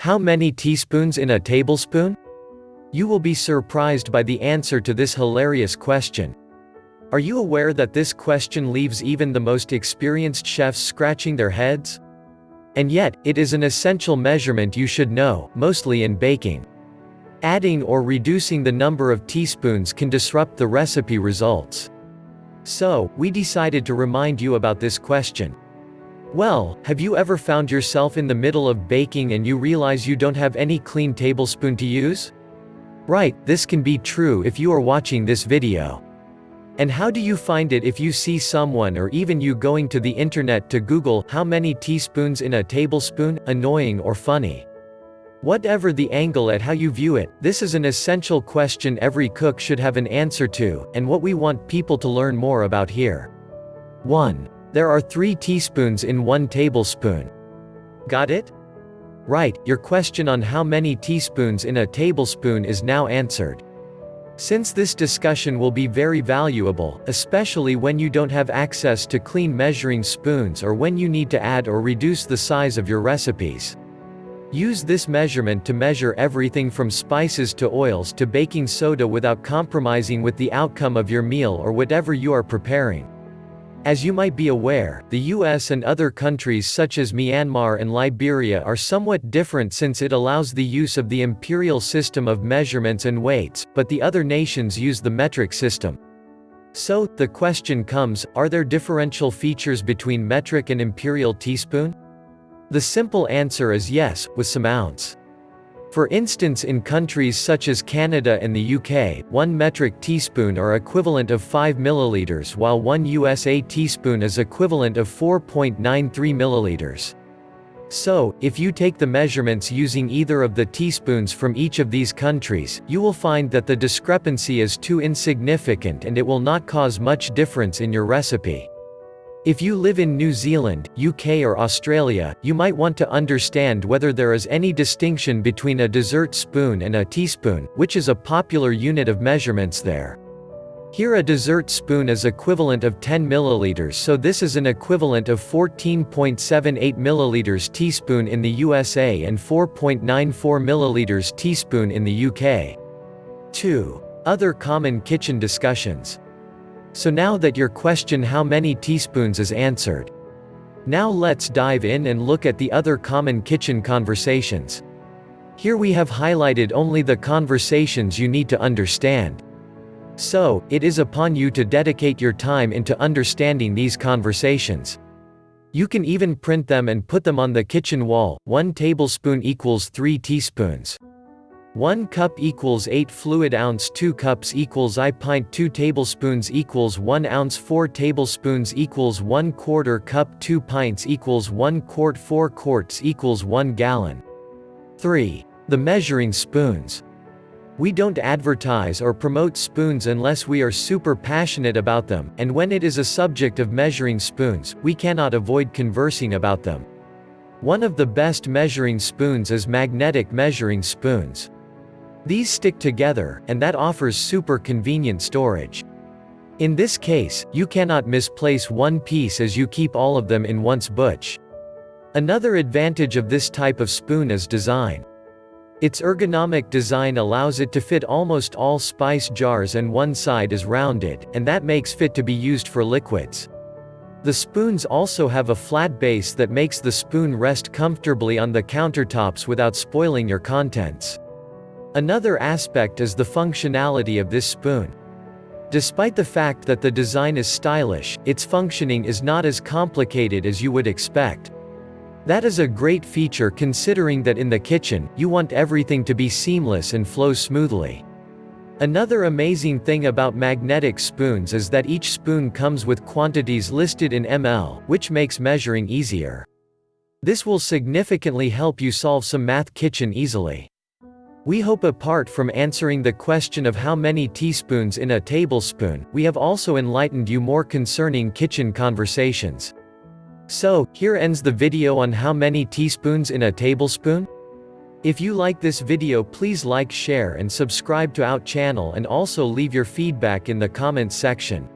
How many teaspoons in a tablespoon? You will be surprised by the answer to this hilarious question. Are you aware that this question leaves even the most experienced chefs scratching their heads? And yet, it is an essential measurement you should know, mostly in baking. Adding or reducing the number of teaspoons can disrupt the recipe results. So, we decided to remind you about this question. Well, have you ever found yourself in the middle of baking and you realize you don't have any clean tablespoon to use? Right, this can be true if you are watching this video. And how do you find it if you see someone or even you going to the internet to Google how many teaspoons in a tablespoon, annoying or funny? Whatever the angle at how you view it, this is an essential question every cook should have an answer to, and what we want people to learn more about here. 1. There are 3 teaspoons in 1 tablespoon. Got it? Right, your question on how many teaspoons in a tablespoon is now answered. Since this discussion will be very valuable, especially when you don't have access to clean measuring spoons or when you need to add or reduce the size of your recipes. Use this measurement to measure everything from spices to oils to baking soda without compromising with the outcome of your meal or whatever you are preparing. As you might be aware, the US and other countries such as Myanmar and Liberia are somewhat different since it allows the use of the imperial system of measurements and weights, but the other nations use the metric system. So, the question comes, are there differential features between metric and imperial teaspoon? The simple answer is yes, with some ounce. For instance, in countries such as Canada and the UK, 1 metric teaspoon are equivalent of 5 milliliters while 1 USA teaspoon is equivalent of 4.93 milliliters. So, if you take the measurements using either of the teaspoons from each of these countries, you will find that the discrepancy is too insignificant and it will not cause much difference in your recipe. If you live in New Zealand, UK or Australia, you might want to understand whether there is any distinction between a dessert spoon and a teaspoon, which is a popular unit of measurements there. Here a dessert spoon is equivalent of 10 milliliters, so this is an equivalent of 14.78 milliliters teaspoon in the USA and 4.94 milliliters teaspoon in the UK. 2. Other common kitchen discussions. So now that your question how many teaspoons is answered. Now let's dive in and look at the other common kitchen conversations. Here we have highlighted only the conversations you need to understand. So, it is upon you to dedicate your time into understanding these conversations. You can even print them and put them on the kitchen wall. 1 tablespoon equals 3 teaspoons. 1 cup equals 8 fluid ounce. 2 cups equals I pint. 2 tablespoons equals 1 ounce. 4 tablespoons equals 1/4 cup. 2 pints equals 1 quart. 4 quarts equals 1 gallon. 3. The measuring spoons. We don't advertise or promote spoons unless we are super passionate about them, and when it is a subject of measuring spoons, we cannot avoid conversing about them. One of the best measuring spoons is magnetic measuring spoons. These stick together, and that offers super convenient storage. In this case, you cannot misplace one piece as you keep all of them in one's butch. Another advantage of this type of spoon is design. Its ergonomic design allows it to fit almost all spice jars and one side is rounded, and that makes fit to be used for liquids. The spoons also have a flat base that makes the spoon rest comfortably on the countertops without spoiling your contents. Another aspect is the functionality of this spoon. Despite the fact that the design is stylish, its functioning is not as complicated as you would expect. That is a great feature considering that in the kitchen, you want everything to be seamless and flow smoothly. Another amazing thing about magnetic spoons is that each spoon comes with quantities listed in ml, which makes measuring easier. This will significantly help you solve some math kitchen easily. We hope apart from answering the question of how many teaspoons in a tablespoon, we have also enlightened you more concerning kitchen conversations. So, here ends the video on how many teaspoons in a tablespoon. If you like this video, please like, share and subscribe to our channel and also leave your feedback in the comments section.